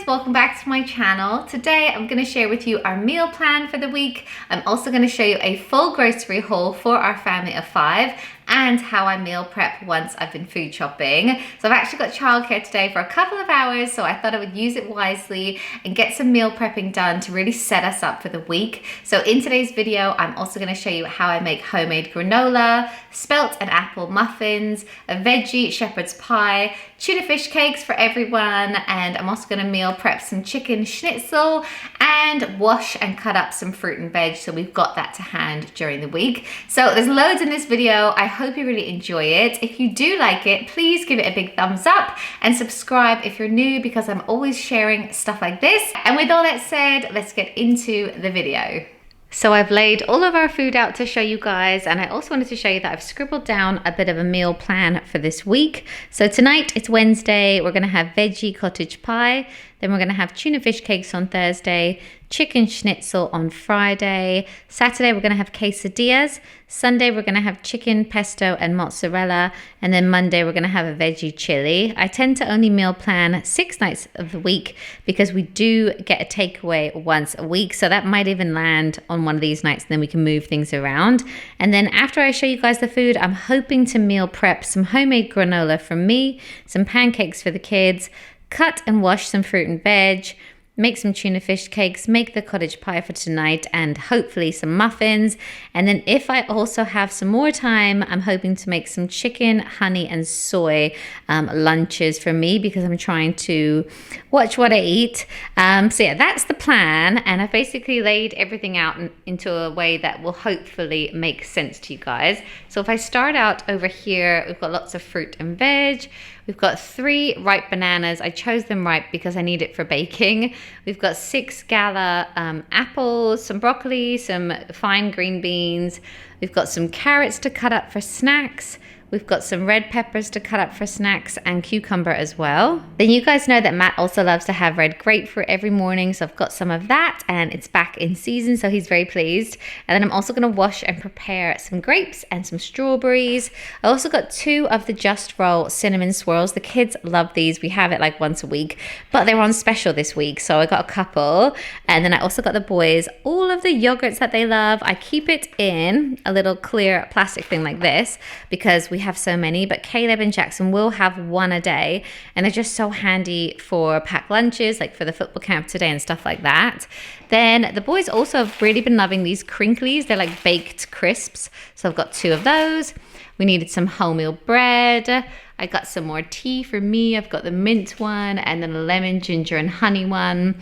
welcome back to my channel. Today I'm going to share with you our meal plan for the week. I'm also going to show you a full grocery haul for our family of 5 and how I meal prep once I've been food shopping. So I've actually got childcare today for a couple of hours, so I thought I would use it wisely and get some meal prepping done to really set us up for the week. So in today's video, I'm also going to show you how I make homemade granola, spelt and apple muffins, a veggie shepherd's pie, tuna fish cakes for everyone, and I'm also going to meal prep some chicken schnitzel and wash and cut up some fruit and veg, so we've got that to hand during the week. So there's loads in this video. I hope you really enjoy it. If you do like it, please give it a big thumbs up and subscribe if you're new, because I'm always sharing stuff like this. And with all that said, let's get into the video. So I've laid all of our food out to show you guys, and I also wanted to show you that I've scribbled down a bit of a meal plan for this week. So tonight, it's Wednesday, we're gonna have veggie cottage pie, then we're gonna have tuna fish cakes on Thursday, chicken schnitzel on Friday, Saturday we're gonna have quesadillas, Sunday we're gonna have chicken pesto and mozzarella, and then Monday we're gonna have a veggie chili. I tend to only meal plan 6 nights of the week because we do get a takeaway once a week, so that might even land on one of these nights, and then we can move things around. And then after I show you guys the food, I'm hoping to meal prep some homemade granola from me, some pancakes for the kids, cut and wash some fruit and veg, make some tuna fish cakes, make the cottage pie for tonight, and hopefully some muffins. And then if I also have some more time, I'm hoping to make some chicken, honey, and soy lunches for me, because I'm trying to watch what I eat. So yeah, that's the plan. And I've basically laid everything out into a way that will hopefully make sense to you guys. So if I start out over here, we've got lots of fruit and veg. We've got 3 ripe bananas. I chose them ripe because I need it for baking. We've got 6 gala apples, some broccoli, some fine green beans. We've got some carrots to cut up for snacks. We've got some red peppers to cut up for snacks, and cucumber as well. Then you guys know that Matt also loves to have red grapefruit every morning, so I've got some of that, and it's back in season, so he's very pleased. And then I'm also going to wash and prepare some grapes and some strawberries. I also got 2 of the Just Roll cinnamon swirls. The kids love these. We have it like once a week, but they were on special this week, so I got a couple. And then I also got the boys all of the yogurts that they love. I keep it in a little clear plastic thing like this because we have so many, but Caleb and Jackson will have 1 a day, and they're just so handy for packed lunches, like for the football camp today and stuff like that. Then the boys also have really been loving these crinklies. They're like baked crisps, so I've got 2 of those. We needed some wholemeal bread. I got some more tea for me. I've got the mint one, and then a lemon, ginger, and honey one.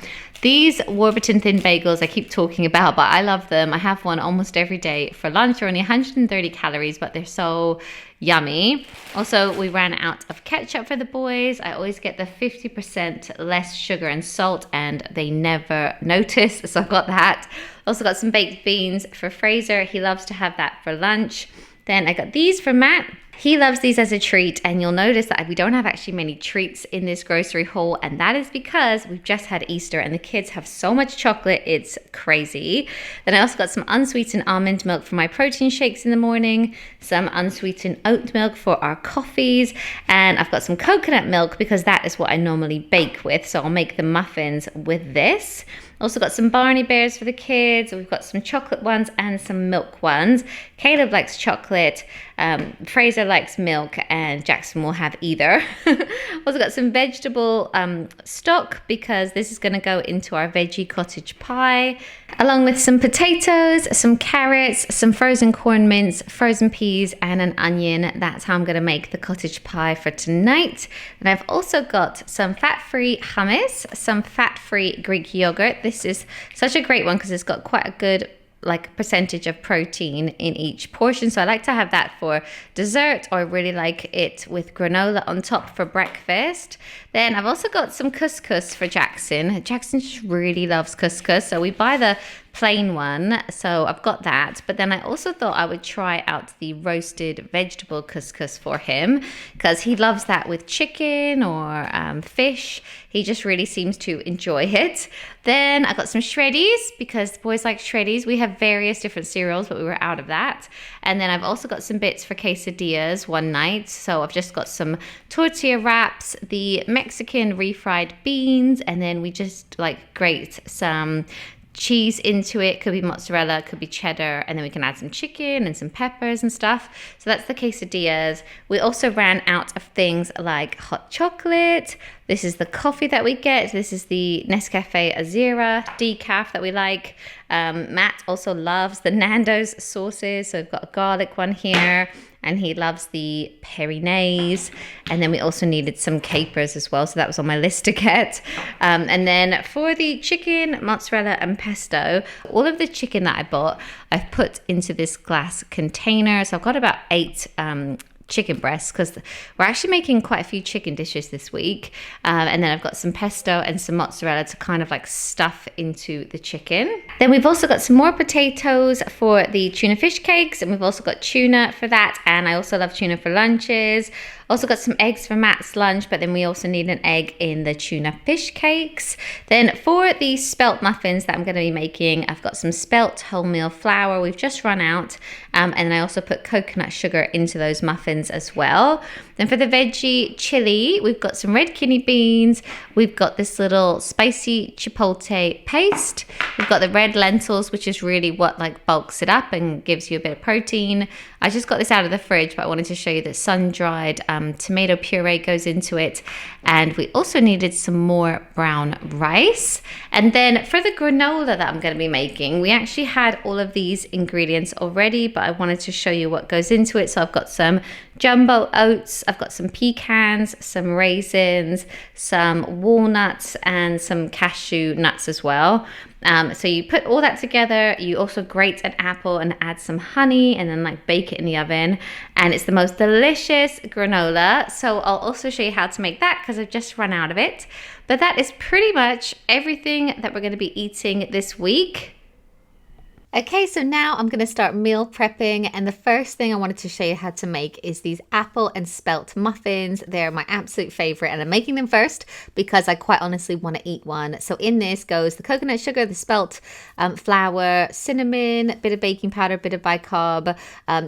These Warburton thin bagels I keep talking about, but I love them. I have one almost every day for lunch. They're only 130 calories, but they're so yummy. Also, we ran out of ketchup for the boys. I always get the 50% less sugar and salt, and they never notice, so I got that. Also got some baked beans for Fraser. He loves to have that for lunch. Then I got these for Matt. He loves these as a treat, and you'll notice that we don't have actually many treats in this grocery haul, and that is because we've just had Easter and the kids have so much chocolate, it's crazy. Then I also got some unsweetened almond milk for my protein shakes in the morning, some unsweetened oat milk for our coffees, and I've got some coconut milk because that is what I normally bake with, so I'll make the muffins with this. Also got some Barney Bears for the kids. We've got some chocolate ones and some milk ones. Caleb likes chocolate, Fraser likes milk, and Jackson will have either. Also got some vegetable stock because this is going to go into our veggie cottage pie, along with some potatoes, some carrots, some frozen corn mince, frozen peas, and an onion. That's how I'm going to make the cottage pie for tonight. And I've also got some fat-free hummus, some fat-free Greek yogurt. This is such a great one because it's got quite a good percentage of protein in each portion, so I like to have that for dessert, or I really like it with granola on top for breakfast. Then I've also got some couscous for Jackson. Jackson just really loves couscous, so we buy the plain one. So I've got that. But then I also thought I would try out the roasted vegetable couscous for him because he loves that with chicken or fish. He just really seems to enjoy it. Then I got some shreddies because the boys like shreddies. We have various different cereals, but we were out of that. And then I've also got some bits for quesadillas one night. So I've just got some tortilla wraps, the Mexican refried beans, and then we just like grate some cheese into it. Could be mozzarella, could be cheddar, and then we can add some chicken and some peppers and stuff. So that's the quesadillas. We also ran out of things like hot chocolate. This is the coffee that we get. This is the Nescafe Azera decaf that we like. Matt also loves the Nando's sauces. So we've got a garlic one here, and he loves the Perinese. And then we also needed some capers as well. So that was on my list to get. And then for the chicken, mozzarella and pesto, all of the chicken that I bought, I've put into this glass container. So I've got about 8 chicken breasts because we're actually making quite a few chicken dishes this week. And then I've got some pesto and some mozzarella to kind of like stuff into the chicken. Then we've also got some more potatoes for the tuna fish cakes, and we've also got tuna for that. And I also love tuna for lunches. Also got some eggs for Matt's lunch, but then we also need an egg in the tuna fish cakes. Then for the spelt muffins that I'm going to be making, I've got some spelt wholemeal flour. We've just run out. And then I also put coconut sugar into those muffins as well. Then for the veggie chili, we've got some red kidney beans. We've got this little spicy chipotle paste. We've got the red lentils, which is really what like bulks it up and gives you a bit of protein. I just got this out of the fridge, but I wanted to show you that sun-dried tomato puree goes into it. And we also needed some more brown rice. And then for the granola that I'm going to be making, we actually had all of these ingredients already, but I wanted to show you what goes into it. So I've got some jumbo oats, I've got some pecans, some raisins, some walnuts, and some cashew nuts as well. So you put all that together, you also grate an apple and add some honey and then like bake it in the oven. And it's the most delicious granola. So I'll also show you how to make that because I've just run out of it. But that is pretty much everything that we're going to be eating this week. Okay, so now I'm going to start meal prepping, and the first thing I wanted to show you how to make is these apple and spelt muffins. They're my absolute favorite, and I'm making them first because I quite honestly want to eat one. So in this goes the coconut sugar, the spelt flour, cinnamon, a bit of baking powder, a bit of bicarb,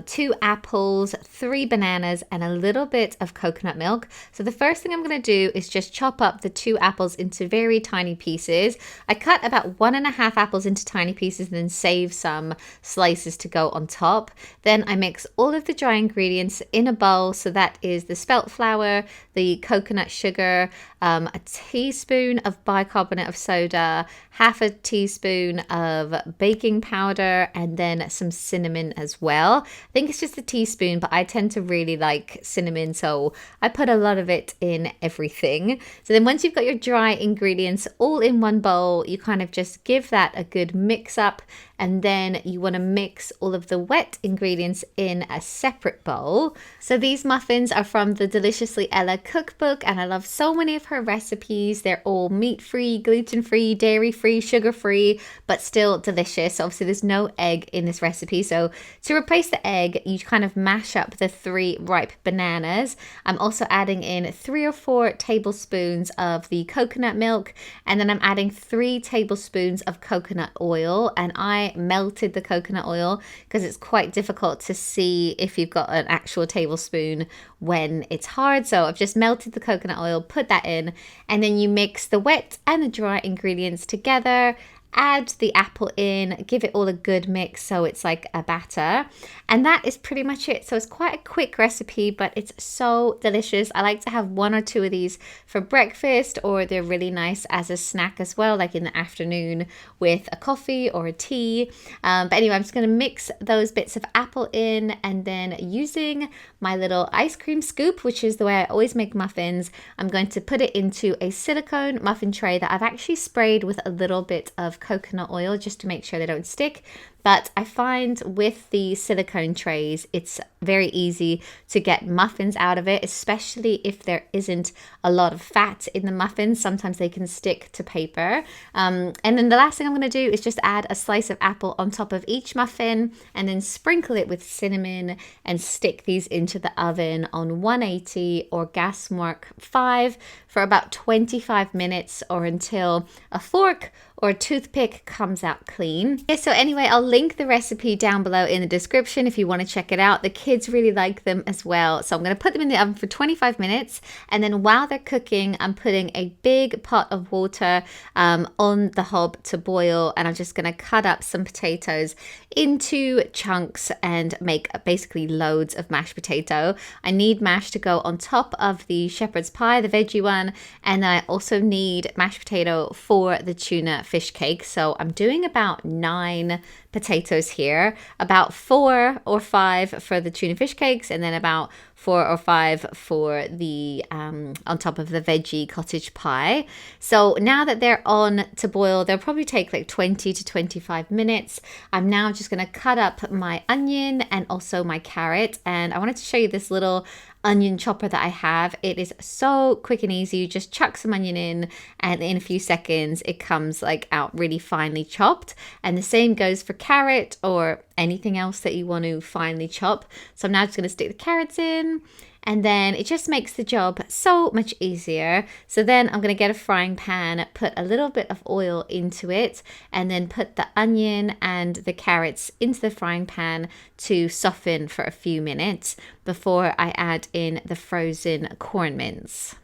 2 apples, 3 bananas, and a little bit of coconut milk. So the first thing I'm going to do is just chop up the 2 apples into very tiny pieces. I cut about 1.5 apples into tiny pieces and then save some slices to go on top. Then I mix all of the dry ingredients in a bowl. So that is the spelt flour, the coconut sugar, a teaspoon of bicarbonate of soda, half a teaspoon of baking powder, and then some cinnamon as well. I think it's just a teaspoon, but I tend to really like cinnamon, so I put a lot of it in everything. So then once you've got your dry ingredients all in one bowl, you kind of just give that a good mix up, and then you want to mix all of the wet ingredients in a separate bowl. So these muffins are from the Deliciously Ella cookbook, and I love so many of her recipes. They're all meat-free, gluten-free, dairy-free, sugar-free, but still delicious. Obviously, there's no egg in this recipe. So to replace the egg, you kind of mash up the 3 ripe bananas. I'm also adding in 3 or 4 tablespoons of the coconut milk, and then I'm adding 3 tablespoons of coconut oil, and I melted the coconut oil because it's quite difficult to see if you've got an actual tablespoon when it's hard. So I've just melted the coconut oil, put that in, and then you mix the wet and the dry ingredients together. Add the apple in, give it all a good mix so it's like a batter. And that is pretty much it. So it's quite a quick recipe, but it's so delicious. I like to have 1 or 2 of these for breakfast, or they're really nice as a snack as well, like in the afternoon with a coffee or a tea. But anyway, I'm just going to mix those bits of apple in, and then using my little ice cream scoop, which is the way I always make muffins, I'm going to put it into a silicone muffin tray that I've actually sprayed with a little bit of coconut oil just to make sure they don't stick. But I find with the silicone trays, it's very easy to get muffins out of it, especially if there isn't a lot of fat in the muffins. Sometimes they can stick to paper. And then the last thing I'm going to do is just add a slice of apple on top of each muffin and then sprinkle it with cinnamon and stick these into the oven on 180 or gas mark 5 for about 25 minutes or until a fork or a toothpick comes out clean. Yeah, so anyway, I'll link the recipe down below in the description if you want to check it out. The kids really like them as well. So I'm going to put them in the oven for 25 minutes. And then while they're cooking, I'm putting a big pot of water on the hob to boil. And I'm just going to cut up some potatoes into chunks and make basically loads of mashed potato. I need mash to go on top of the shepherd's pie, the veggie one. And then I also need mashed potato for the tuna fish cake. So I'm doing about 9 potatoes here, about 4 or 5 for the tuna fish cakes, and then about 4 or 5 for the on top of the veggie cottage pie. So now that they're on to boil, they'll probably take like 20 to 25 minutes. I'm now just going to cut up my onion and also my carrot, and I wanted to show you this little onion chopper that I have. It is so quick and easy. You just chuck some onion in and in a few seconds it comes like out really finely chopped. And the same goes for carrot or anything else that you want to finely chop. So I'm now just going to stick the carrots in, and then it just makes the job so much easier. So then I'm going to get a frying pan, put a little bit of oil into it, and then put the onion and the carrots into the frying pan to soften for a few minutes before I add in the frozen corn mince.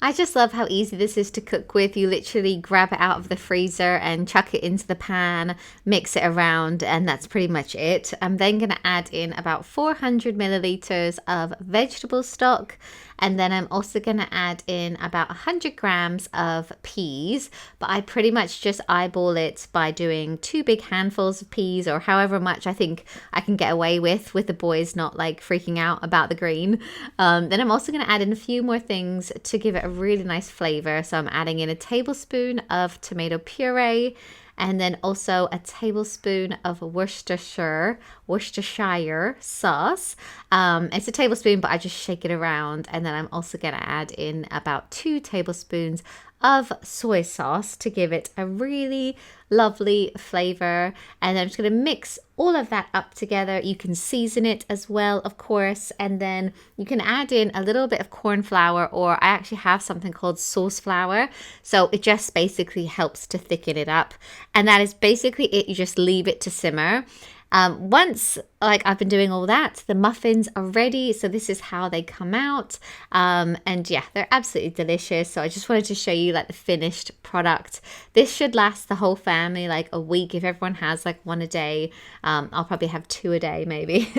I just love how easy this is to cook with. You literally grab it out of the freezer and chuck it into the pan, mix it around, and that's pretty much it. I'm then going to add in about 400 milliliters of vegetable stock, and then I'm also going to add in about 100 grams of peas, but I pretty much just eyeball it by doing 2 big handfuls of peas, or however much I think I can get away with the boys not like freaking out about the green. Then I'm also going to add in a few more things to give it a really nice flavor. So I'm adding in a tablespoon of tomato puree, and then also a tablespoon of Worcestershire sauce. It's a tablespoon, but I just shake it around. And then I'm also going to add in about 2 tablespoons of soy sauce to give it a really lovely flavor. And then I'm just going to mix all of that up together. You can season it as well, of course, and then you can add in a little bit of corn flour, or I actually have something called sauce flour, so it just basically helps to thicken it up. And that is basically it. You just leave it to simmer. Once I've been doing all that, the muffins are ready. So this is how they come out. And yeah, they're absolutely delicious. So I just wanted to show you like the finished product. This should last the whole family like a week. If everyone has like 1 a day, I'll probably have 2 a day maybe.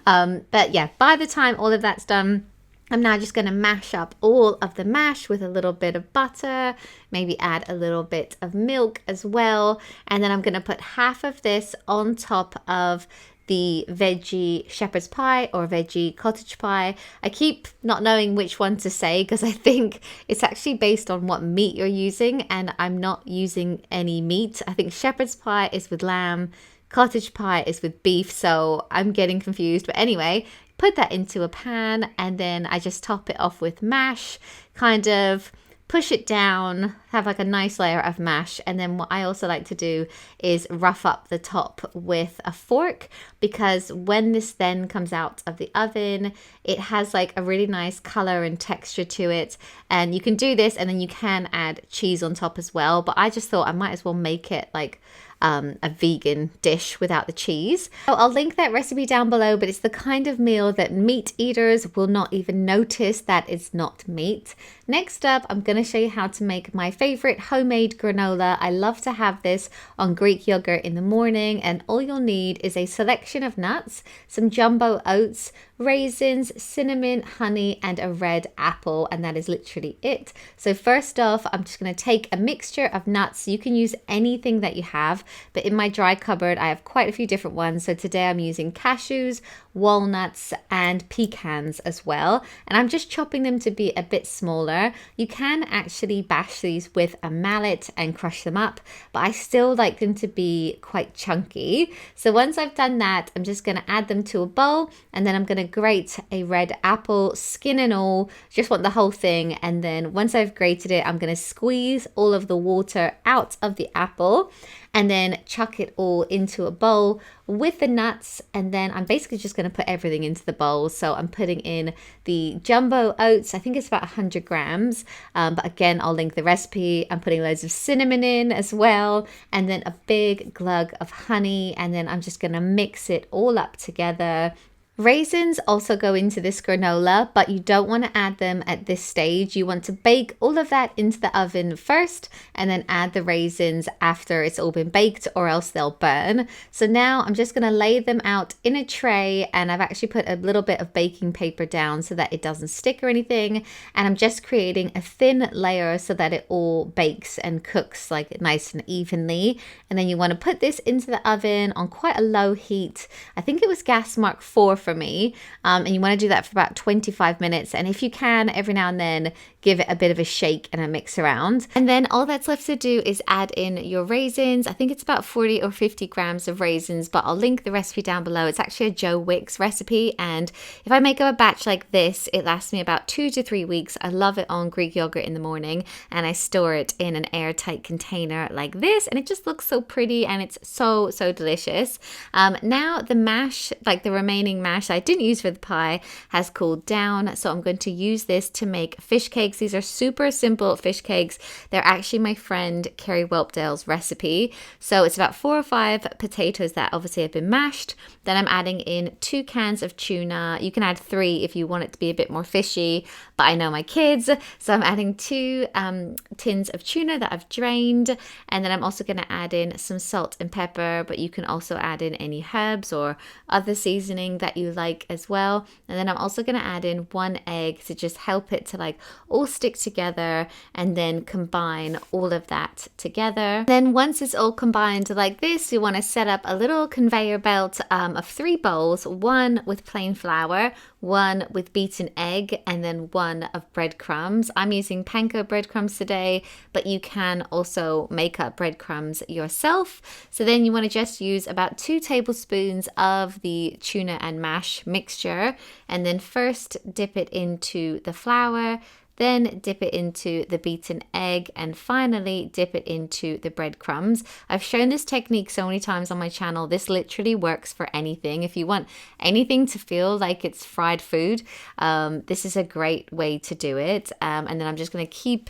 But yeah, by the time all of that's done, I'm now just going to mash up all of the mash with a little bit of butter, maybe add a little bit of milk as well. And then I'm going to put half of this on top of the veggie shepherd's pie or veggie cottage pie. I keep not knowing which one to say because I think it's actually based on what meat you're using, and I'm not using any meat. I think shepherd's pie is with lamb, cottage pie is with beef, so I'm getting confused. But anyway, put that into a pan, and then I just top it off with mash, kind of push it down, have like a nice layer of mash. And then what I also like to do is rough up the top with a fork, because when this then comes out of the oven, it has like a really nice color and texture to it. And you can do this, and then you can add cheese on top as well. But I just thought I might as well make it like a vegan dish without the cheese. So I'll link that recipe down below, but it's the kind of meal that meat eaters will not even notice that it's not meat. Next up, I'm going to show you how to make my favorite homemade granola. I love to have this on Greek yogurt in the morning, and all you'll need is a selection of nuts, some jumbo oats, raisins, cinnamon, honey, and a red apple, and that is literally it. So first off, I'm just going to take a mixture of nuts. You can use anything that you have, but in my dry cupboard I have quite a few different ones. So today I'm using cashews, walnuts, and pecans as well. And I'm just chopping them to be a bit smaller. You can actually bash these with a mallet and crush them up, but I still like them to be quite chunky. So once I've done that, I'm just going to add them to a bowl, and then I'm going to grate a red apple, skin and all. Just want the whole thing. And then once I've grated it, I'm going to squeeze all of the water out of the apple and then chuck it all into a bowl with the nuts. And then I'm basically just going to put everything into the bowl. So I'm putting in the jumbo oats. I think it's about 100 grams. But again, I'll link the recipe. I'm putting loads of cinnamon in as well. And then a big glug of honey. And then I'm just going to mix it all up together. Raisins also go into this granola, but you don't want to add them at this stage. You want to bake all of that into the oven first and then add the raisins after it's all been baked, or else they'll burn. So now I'm just going to lay them out in a tray, and I've actually put a little bit of baking paper down so that it doesn't stick or anything. And I'm just creating a thin layer so that it all bakes and cooks like nice and evenly. And then you want to put this into the oven on quite a low heat. I think it was gas mark 4 for me, and you want to do that for about 25 minutes, and if you can, every now and then give it a bit of a shake and a mix around. And then all that's left to do is add in your raisins. I think it's about 40 or 50 grams of raisins, but I'll link the recipe down below. It's actually a Joe Wicks recipe, and if I make up a batch like this, it lasts me about 2 to 3 weeks. I love it on Greek yogurt in the morning, and I store it in an airtight container like this, and it just looks so pretty, and it's so delicious. Now the mash, like the remaining mash I didn't use for the pie, has cooled down, so I'm going to use this to make fish cakes. These are super simple fish cakes. They're actually my friend Carrie Whelpdale's recipe. So it's about 4 or 5 potatoes that obviously have been mashed. Then I'm adding in 2 cans of tuna. You can add 3 if you want it to be a bit more fishy, but I know my kids, so I'm adding 2 tins of tuna that I've drained. And then I'm also going to add in some salt and pepper, but you can also add in any herbs or other seasoning that you like as well. And then I'm also going to add in 1 egg to just help it to like all stick together, and then combine all of that together. Then once it's all combined like this, you want to set up a little conveyor belt of 3 bowls, 1 with plain flour, 1 with beaten egg, and then 1 of breadcrumbs. I'm using panko breadcrumbs today, but you can also make up breadcrumbs yourself. So then you want to just use about 2 tablespoons of the tuna and mash mixture, and then first dip it into the flour, then dip it into the beaten egg, and finally dip it into the breadcrumbs. I've shown this technique so many times on my channel. This literally works for anything. If you want anything to feel like it's fried food, this is a great way to do it. And then I'm just going to keep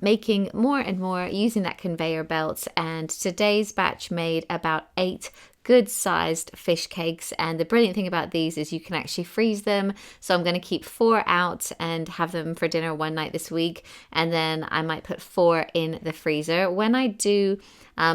making more and more using that conveyor belt. And today's batch made about 8 good sized fish cakes, and the brilliant thing about these is you can actually freeze them. So I'm going to keep 4 out and have them for dinner one night this week, and then I might put 4 in the freezer. When I do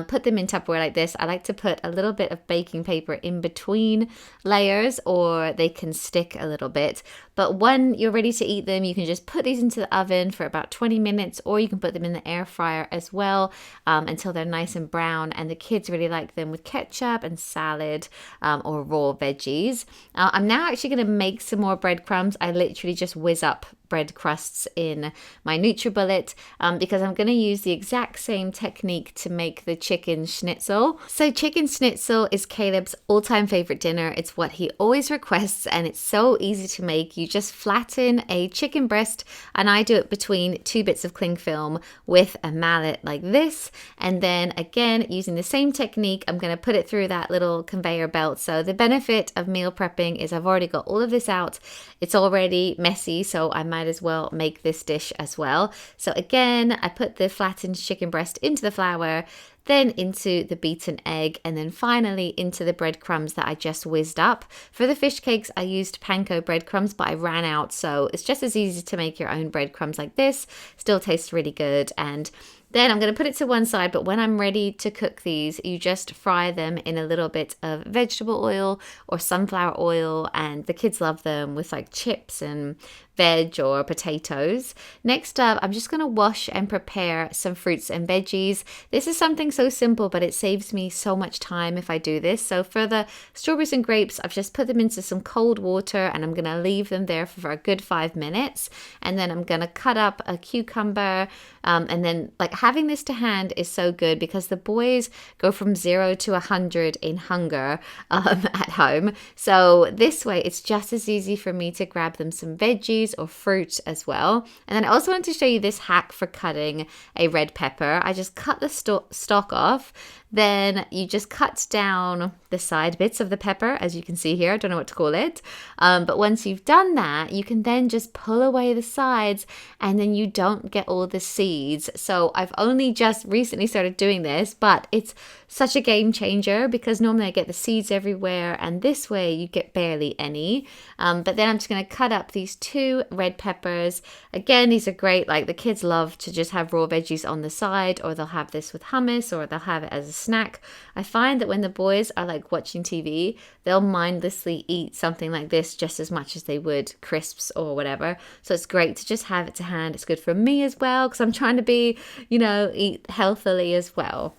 put them in Tupperware like this, I like to put a little bit of baking paper in between layers, or they can stick a little bit. But when you're ready to eat them, you can just put these into the oven for about 20 minutes, or you can put them in the air fryer as well until they're nice and brown. And the kids really like them with ketchup and salad or raw veggies. I'm now actually going to make some more breadcrumbs. I literally just whiz up bread crusts in my NutriBullet because I'm going to use the exact same technique to make the chicken schnitzel. So chicken schnitzel is Caleb's all-time favorite dinner. It's what he always requests, and it's so easy to make. You just flatten a chicken breast, and I do it between 2 bits of cling film with a mallet like this. And then again, using the same technique, I'm going to put it through that little conveyor belt. So the benefit of meal prepping is I've already got all of this out. It's already messy, so I might as well make this dish as well. So again, I put the flattened chicken breast into the flour, then into the beaten egg, and then finally into the breadcrumbs that I just whizzed up. For the fish cakes, I used panko breadcrumbs, but I ran out, so it's just as easy to make your own breadcrumbs like this. Still tastes really good. And then I'm going to put it to one side, but when I'm ready to cook these, you just fry them in a little bit of vegetable oil or sunflower oil, and the kids love them with like chips and veg or potatoes. Next up, I'm just going to wash and prepare some fruits and veggies. This is something so simple, but it saves me so much time if I do this. So for the strawberries and grapes, I've just put them into some cold water and I'm going to leave them there for a good 5 minutes. And then I'm going to cut up a cucumber. And then like having this to hand is so good because the boys go from 0 to 100 in hunger at home. So this way it's just as easy for me to grab them some veggies or fruit as well. And then I also want to show you this hack for cutting a red pepper. I just cut the stalk off. Then you just cut down the side bits of the pepper, as you can see here. I don't know what to call it. But once you've done that, you can then just pull away the sides and then you don't get all the seeds. So I've only just recently started doing this, but it's such a game changer because normally I get the seeds everywhere and this way you get barely any. But then I'm just going to cut up these 2 red peppers. Again, these are great. Like the kids love to just have raw veggies on the side, or they'll have this with hummus, or they'll have it as a snack. I find that when the boys are like watching TV, they'll mindlessly eat something like this just as much as they would crisps or whatever. So it's great to just have it to hand. It's good for me as well because I'm trying to be, eat healthily as well.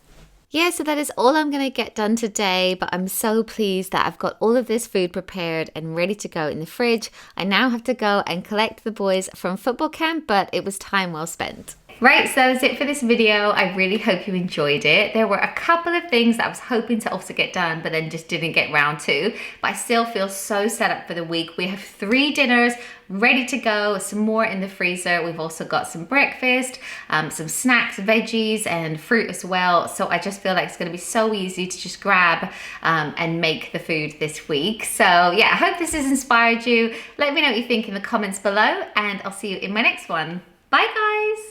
Yeah, so that is all I'm going to get done today, but I'm so pleased that I've got all of this food prepared and ready to go in the fridge. I now have to go and collect the boys from football camp, but it was time well spent. Right, so that's it for this video. I really hope you enjoyed it. There were a couple of things that I was hoping to also get done, but then just didn't get round to. But I still feel so set up for the week. We have 3 dinners ready to go, some more in the freezer. We've also got some breakfast, some snacks, veggies, and fruit as well. So I just feel like it's gonna be so easy to just grab and make the food this week. So yeah, I hope this has inspired you. Let me know what you think in the comments below, and I'll see you in my next one. Bye guys.